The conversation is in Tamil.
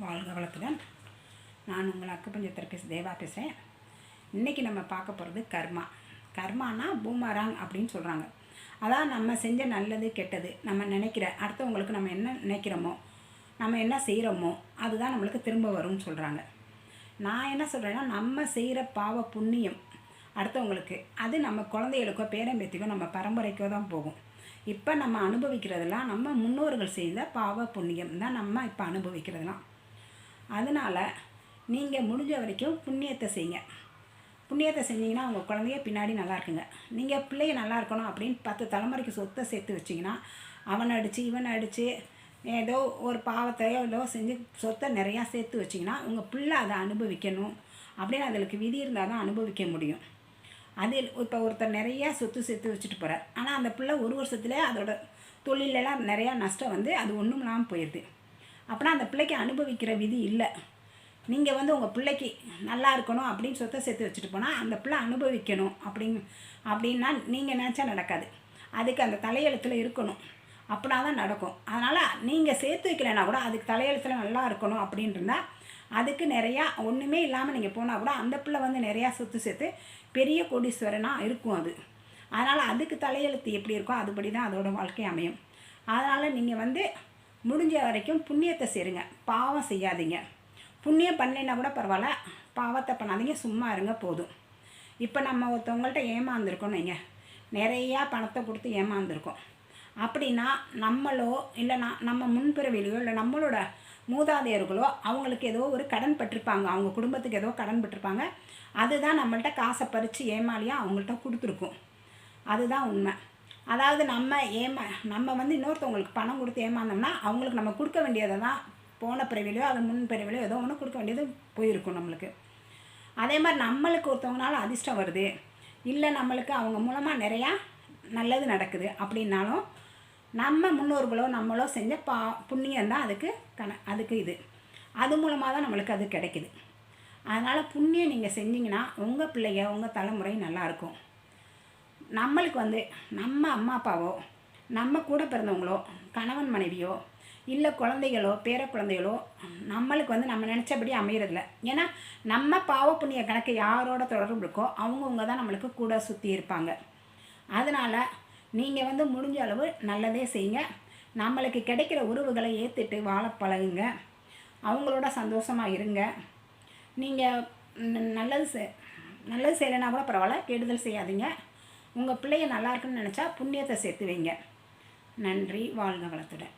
வாழ்க வளத்துடன். நான் உங்கள் அக்குப்பஞ்ச தெரபிஸ்ட் தேவா பேசுகிறேன். இன்றைக்கி நம்ம பார்க்க போகிறது கர்மா. கர்மானா பூமராங் அப்படின்னு சொல்கிறாங்க. அதான் நம்ம செஞ்ச நல்லது கெட்டது, நம்ம நினைக்கிற அடுத்தவங்களுக்கு நம்ம என்ன நினைக்கிறோமோ, நம்ம என்ன செய்கிறோமோ அதுதான் நம்மளுக்கு திரும்ப வரும்னு சொல்கிறாங்க. நான் என்ன சொல்கிறேன்னா, நம்ம செய்கிற பாவ புண்ணியம் அடுத்தவங்களுக்கு அது நம்ம குழந்தைகளுக்கோ பேரம்பேத்திக்கோ நம்ம பரம்பரைக்கோ தான் போகும். இப்போ நம்ம அனுபவிக்கிறதெல்லாம் நம்ம முன்னோர்கள் செய்த பாவ புண்ணியம் தான் நம்ம இப்போ அனுபவிக்கிறதுலாம். அதனால் நீங்கள் முடிஞ்ச வரைக்கும் புண்ணியத்தை செய்யுங்க. புண்ணியத்தை செஞ்சிங்கன்னா உங்கள் குழந்தைய பின்னாடி நல்லா இருக்குங்க. நீங்கள் பிள்ளைய நல்லா இருக்கணும் அப்படின்னு 10 தலைமுறைக்கு சொத்தை சேர்த்து வச்சிங்கன்னா, அவனை அடித்து இவனை அடித்து ஏதோ ஒரு பாவத்தையோ ஏதோ செஞ்சு சொத்தை நிறையா சேர்த்து வச்சிங்கன்னா உங்கள் பிள்ளை அதை அனுபவிக்கணும் அப்படின்னு அதுக்கு விதி இருந்தால் தான் அனுபவிக்க முடியும். அதில் இப்போ ஒருத்தர் நிறையா சொத்து சேர்த்து வச்சுட்டு போகிறார், ஆனால் அந்த பிள்ளை ஒரு வருஷத்துலேயே அதோட தொழிலெல்லாம் நிறையா நஷ்டம் வந்து அது ஒன்றும் இல்லாமல் போயிடுது. அப்படின்னா அந்த பிள்ளைக்கு அனுபவிக்கிற விதி இல்லை. நீங்கள் உங்கள் பிள்ளைக்கு நல்லா இருக்கணும் அப்படின்னு சொத்தை சேர்த்து வச்சுட்டு போனால் அந்த பிள்ளை அனுபவிக்கணும் அப்படின்னா நீங்கள் நினச்சா நடக்காது. அதுக்கு அந்த தலையெழுத்தில் இருக்கணும், அப்படின்னா தான் நடக்கும். அதனால் நீங்கள் சேர்த்து வைக்கலைன்னா கூட அதுக்கு தலையெழுத்தில் நல்லா இருக்கணும் அப்படின்னு இருந்தால் அதுக்கு நிறையா ஒன்றுமே இல்லாமல் நீங்கள் போனால் கூட அந்த பிள்ளை நிறையா சொத்து சேர்த்து பெரிய கோடீஸ்வரனாக இருக்கும் அது. அதனால் அதுக்கு தலையெழுத்து எப்படி இருக்கோ அதுபடி தான் அதோட வாழ்க்கை அமையும். அதனால் நீங்கள் முடிஞ்ச வரைக்கும் புண்ணியத்தை சேருங்க, பாவம் செய்யாதீங்க. புண்ணியம் பண்ணலைன்னா கூட பரவாயில்ல, பாவத்தை பண்ணாதீங்க, சும்மா இருங்க போதும். இப்போ நம்ம ஒருத்தவங்கள்ட்ட ஏமாந்துருக்கோம், நீங்கள் நிறையா பணத்தை கொடுத்து ஏமாந்துருக்கோம் அப்படின்னா நம்மளோ இல்லைனா நம்ம முன்பிறவிலையோ இல்லை நம்மளோட மூதாதையர்களோ அவங்களுக்கு ஏதோ ஒரு கடன் பட்டிருப்பாங்க, அவங்க குடும்பத்துக்கு ஏதோ கடன் பட்டிருப்பாங்க. அதுதான் நம்மள்ட்ட காசை பறித்து ஏமாலியாக அவங்கள்ட்ட கொடுத்துருக்கோம். அதுதான் உண்மை. அதாவது நம்ம இன்னொருத்தவங்களுக்கு பணம் கொடுத்து ஏமாந்தோம்னா அவங்களுக்கு நம்ம கொடுக்க வேண்டியதை தான் போன பிறவிலையோ அது முன் பிறவிலையோ ஏதோ ஒன்று கொடுக்க வேண்டியது போயிருக்கும் நம்மளுக்கு. அதே மாதிரி நம்மளுக்கு ஒருத்தவங்களால அதிர்ஷ்டம் வருது, இல்லை நம்மளுக்கு அவங்க மூலமாக நிறையா நல்லது நடக்குது அப்படின்னாலும் நம்ம முன்னோர்களோ நம்மளோ செஞ்ச புண்ணியந்தான் அதுக்கு இது அது மூலமாக தான் நம்மளுக்கு அது கிடைக்குது. அதனால் புண்ணியம் நீங்கள் செஞ்சிங்கன்னா உங்கள் பிள்ளைங்க உங்கள் தலைமுறை நல்லாயிருக்கும். நம்மளுக்கு நம்ம அம்மா அப்பாவோ நம்ம கூட பிறந்தவங்களோ கணவன் மனைவியோ இல்லை குழந்தைகளோ பேர குழந்தைகளோ நம்மளுக்கு நம்ம நினச்சபடி அமைகிறதில்ல. ஏன்னா நம்ம பாவ புண்ணிய கணக்கு யாரோட தொடர்பு இருக்கோ அவங்கவுங்க தான் நம்மளுக்கு கூட சுற்றி இருப்பாங்க. அதனால் நீங்கள் முடிஞ்ச அளவு நல்லதே செய்யுங்க. நம்மளுக்கு கிடைக்கிற உறவுகளை ஏற்றுட்டு வாழ பழகுங்க, அவங்களோட சந்தோஷமாக இருங்க. நீங்கள் நல்லது செய்யலைன்னா கூட பரவாயில்ல, கெடுதல் செய்யாதீங்க. உங்கள் பிள்ளைய நல்லா இருக்குன்னு நினச்சா புண்ணியத்தை சேர்த்து வைங்க. நன்றி. வாழ்க வளத்துடன்.